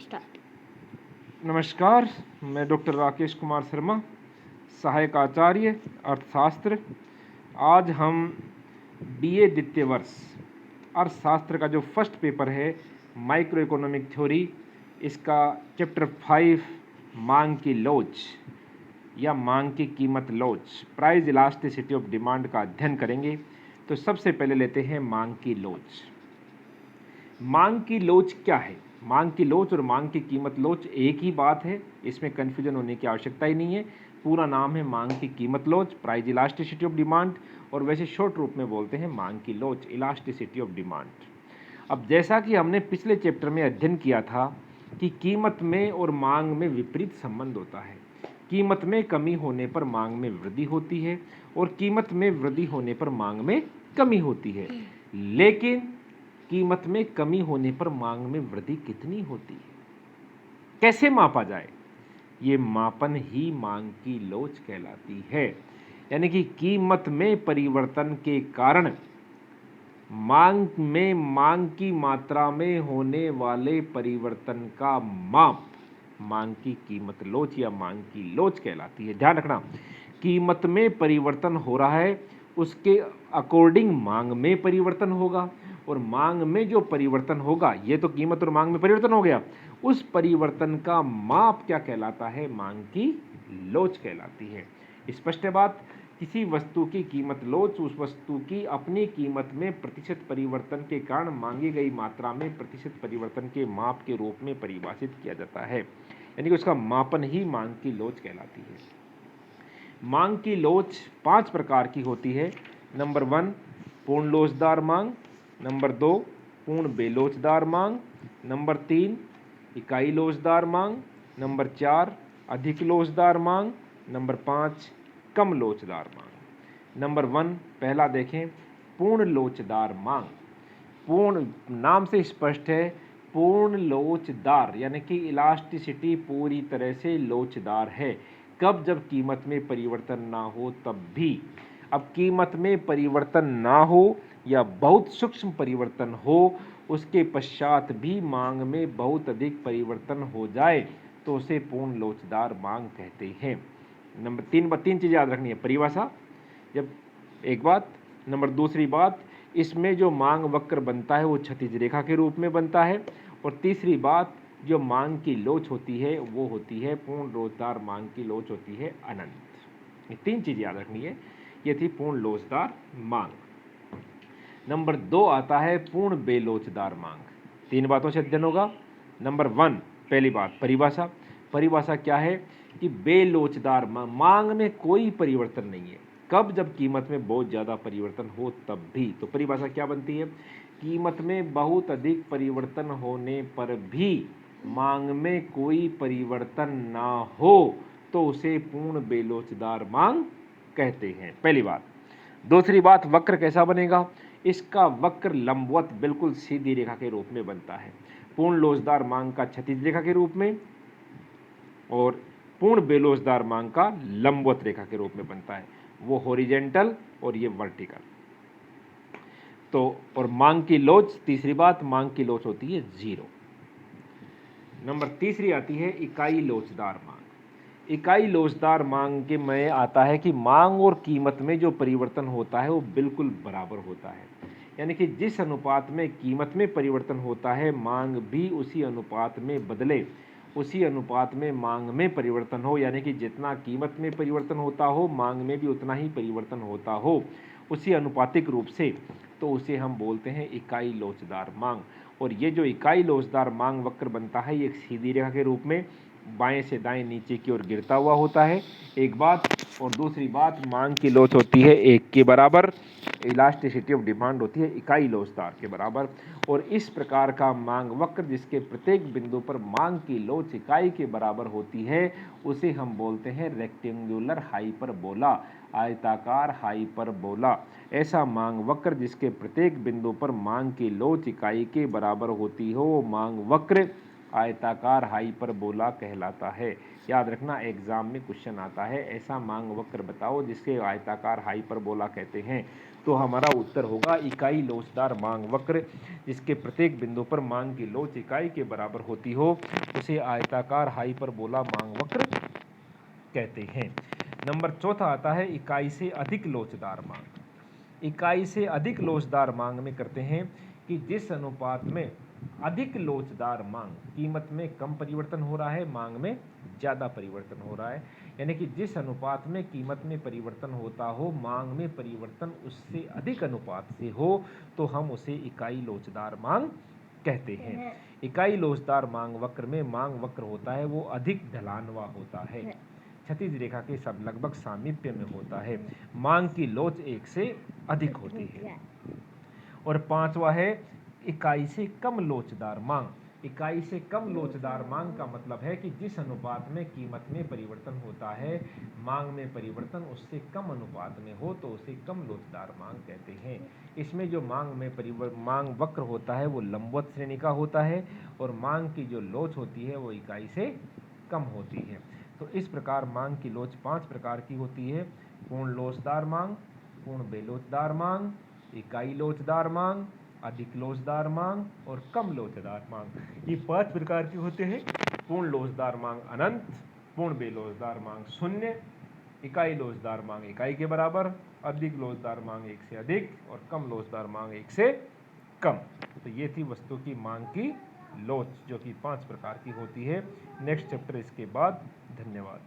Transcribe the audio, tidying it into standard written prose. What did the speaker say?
Start. नमस्कार, मैं doctor Rakesh Kumar Sharma, सहायक आचार्य अर्थशास्त्र। आज हम बीए द्वितीय वर्ष अर्थशास्त्र का जो फर्स्ट पेपर है माइक्रो इकोनॉमिक थ्योरी, इसका चैप्टर 5 मांग की लोच या मांग की कीमत लोच, प्राइस इलास्टिसिटी ऑफ डिमांड का अध्ययन करेंगे। तो सबसे पहले लेते हैं मांग की लोच। मांग की लोच क्या है? मांग की लोच और मांग की कीमत लोच एक ही बात है, इसमें कन्फ्यूजन होने की आवश्यकता ही नहीं है। पूरा नाम है मांग की कीमत लोच, प्राइस इलास्टिसिटी ऑफ डिमांड, और वैसे शॉर्ट रूप में बोलते हैं मांग की लोच, इलास्टिसिटी ऑफ डिमांड। अब जैसा कि हमने पिछले चैप्टर में अध्ययन किया था कि कीमत में और मांग में विपरीत संबंध होता है। कीमत में कमी होने पर मांग में वृद्धि होती है और कीमत में वृद्धि होने पर मांग में कमी होती है। लेकिन कीमत में कमी होने पर मांग में वृद्धि कितनी होती है, कैसे मापा जाए? ये मापन ही मांग की लोच कहलाती है। यानी कि कीमत में परिवर्तन के कारण मांग में मांग की मात्रा में होने वाले परिवर्तन का माप मांग की कीमत लोच या मांग की लोच कहलाती है। ध्यान रखना, कीमत में परिवर्तन हो रहा है, उसके अकॉर्डिंग मांग में परिवर्तन होगा, और मांग में जो परिवर्तन होगा, ये तो कीमत और मांग में परिवर्तन हो गया, उस परिवर्तन का माप क्या कहलाता है? मांग की लोच कहलाती है। स्पष्ट है बात? किसी वस्तु की कीमत लोच उस वस्तु की अपनी कीमत में प्रतिशत परिवर्तन के कारण मांगी गई मात्रा में प्रतिशत परिवर्तन के माप के रूप में परिभाषित किया जाता है। यानी कि उसका मापन ही मांग की लोच कहलाती है। मांग की लोच 5 प्रकार की होती है। नंबर 1 पूर्ण लोचदार मांग, नंबर 2 पूर्ण बेलोचदार मांग, नंबर 3 इकाई लोचदार मांग, नंबर 4 अधिक लोचदार मांग, नंबर 5 कम लोचदार मांग। नंबर 1 पहला देखें, पूर्ण लोचदार मांग। पूर्ण नाम से स्पष्ट है, पूर्ण लोचदार यानी कि इलास्टिसिटी पूरी तरह से लोचदार है। कब? जब कीमत में परिवर्तन ना हो तब भी। अब कीमत में परिवर्तन ना हो या बहुत सूक्ष्म परिवर्तन हो, उसके पश्चात भी मांग में बहुत अधिक परिवर्तन हो जाए तो उसे पूर्ण लोचदार मांग कहते हैं। नंबर 3 चीज़ याद रखनी है। परिभाषा जब एक बात, नंबर दूसरी बात, इसमें जो मांग वक्र बनता है वो क्षैतिज रेखा के रूप में बनता है, और तीसरी बात, जो मांग की लोच होती है वो होती है पूर्ण लोचदार मांग की लोच होती है अनंत। ये 3 चीज़ याद रखनी है। ये थी पूर्ण लोचदार मांग। नंबर 2 आता है पूर्ण बेलोचदार मांग। 3 बातों से अध्ययन होगा। नंबर 1 पहली बात परिभाषा। परिभाषा क्या है कि बेलोचदार मांग में कोई परिवर्तन नहीं है। कब? जब कीमत में बहुत ज़्यादा परिवर्तन हो तब भी। तो परिभाषा क्या बनती है? कीमत में बहुत अधिक परिवर्तन होने पर भी मांग में कोई परिवर्तन ना हो तो उसे पूर्ण बेलोचदार मांग कहते हैं। पहली बात। दूसरी बात, वक्र कैसा बनेगा? इसका वक्र लंबवत बिल्कुल सीधी रेखा के रूप में बनता है। पूर्ण लोचदार मांग का क्षैतिज रेखा के रूप में और पूर्ण बेलोचदार मांग का लंबवत रेखा के रूप में बनता है। वो हॉरिजेंटल और ये वर्टिकल। तो और मांग की लोच, तीसरी बात, मांग की लोच होती है 0। नंबर तीसरी आती है इकाई लोचदार मांग। इकाई लोचदार मांग के में आता है कि मांग और कीमत में जो परिवर्तन होता है वो बिल्कुल बराबर होता है। यानी कि जिस अनुपात में कीमत में परिवर्तन होता है, मांग भी उसी अनुपात में बदले, उसी अनुपात में मांग में परिवर्तन हो। यानी कि जितना कीमत में परिवर्तन होता हो, मांग में भी उतना ही परिवर्तन होता हो, उसी अनुपातिक रूप से, तो उसे हम बोलते हैं इकाई लोचदार मांग। और ये जो इकाई लोचदार मांग वक्र बनता है, ये एक सीधी रेखा के रूप में बाएं से दाएं नीचे की ओर गिरता हुआ होता है, एक बात। और दूसरी बात, मांग की लोच होती है 1 के बराबर, इलास्टिसिटी ऑफ डिमांड होती है इकाई लोचदार के बराबर। और इस प्रकार का मांग वक्र जिसके प्रत्येक बिंदु पर मांग की लोच इकाई के बराबर होती है, उसे हम बोलते हैं रेक्टेंगुलर हाइपरबोला, आयताकार हाइपरबोला। ऐसा मांग वक्र जिसके प्रत्येक बिंदु पर मांग की लोच इकाई के बराबर होती हो, वो मांग वक्र आयताकार हाइपरबोला कहलाता है। याद रखना, एग्जाम में क्वेश्चन आता है ऐसा मांग वक्र बताओ जिसके आयताकार हाइपरबोला कहते हैं। तो हमारा उत्तर होगा इकाई लोचदार मांग वक्र, जिसके प्रत्येक बिंदु पर मांग की लोच इकाई के बराबर होती हो उसे आयताकार हाइपरबोला मांग वक्र कहते हैं। नंबर चौथा आता है इकाई से अधिक लोचदार मांग। इकाई से अधिक लोचदार मांग में करते हैं कि जिस अनुपात में अधिक लोचदार मांग कीमत में कम परिवर्तन हो रहा है, मांग में ज़्यादा परिवर्तन हो रहा है, यानी कि जिस अनुपात में कीमत में परिवर्तन होता हो, मांग में परिवर्तन उससे अधिक अनुपात से हो, तो हम उसे इकाई लोचदार मांग कहते हैं। इकाई लोचदार मांग वक्र में मांग वक्र होता है वो अधिक ढलानवा होता है, क्षैतिज रेखा के सब लगभग सामीप्य में होता है, मांग की लोच एक से अधिक होती है। और पांचवा है इकाई से कम लोचदार मांग। इकाई से कम लोचदार मांग का मतलब है कि जिस अनुपात में कीमत में परिवर्तन होता है, मांग में परिवर्तन उससे कम अनुपात में हो तो उसे कम लोचदार मांग कहते हैं। इसमें जो मांग वक्र होता है वो लंबवत श्रेणी का होता है और मांग की जो लोच होती है वो इकाई से कम होती है। तो इस प्रकार मांग की लोच 5 प्रकार की होती है: पूर्ण लोचदार मांग, पूर्ण बेलोचदार मांग, इकाई लोचदार मांग, अधिक लोचदार मांग और कम लोचदार मांग। ये 5 प्रकार के होते हैं। पूर्ण लोचदार मांग अनंत, पूर्ण बेलोचदार मांग शून्य, इकाई लोचदार मांग इकाई के बराबर, अधिक लोचदार मांग 1 से अधिक और कम लोचदार मांग 1 से कम। तो ये थी वस्तु की मांग की लोच जो कि 5 प्रकार की होती है। नेक्स्ट चैप्टर इसके बाद। धन्यवाद।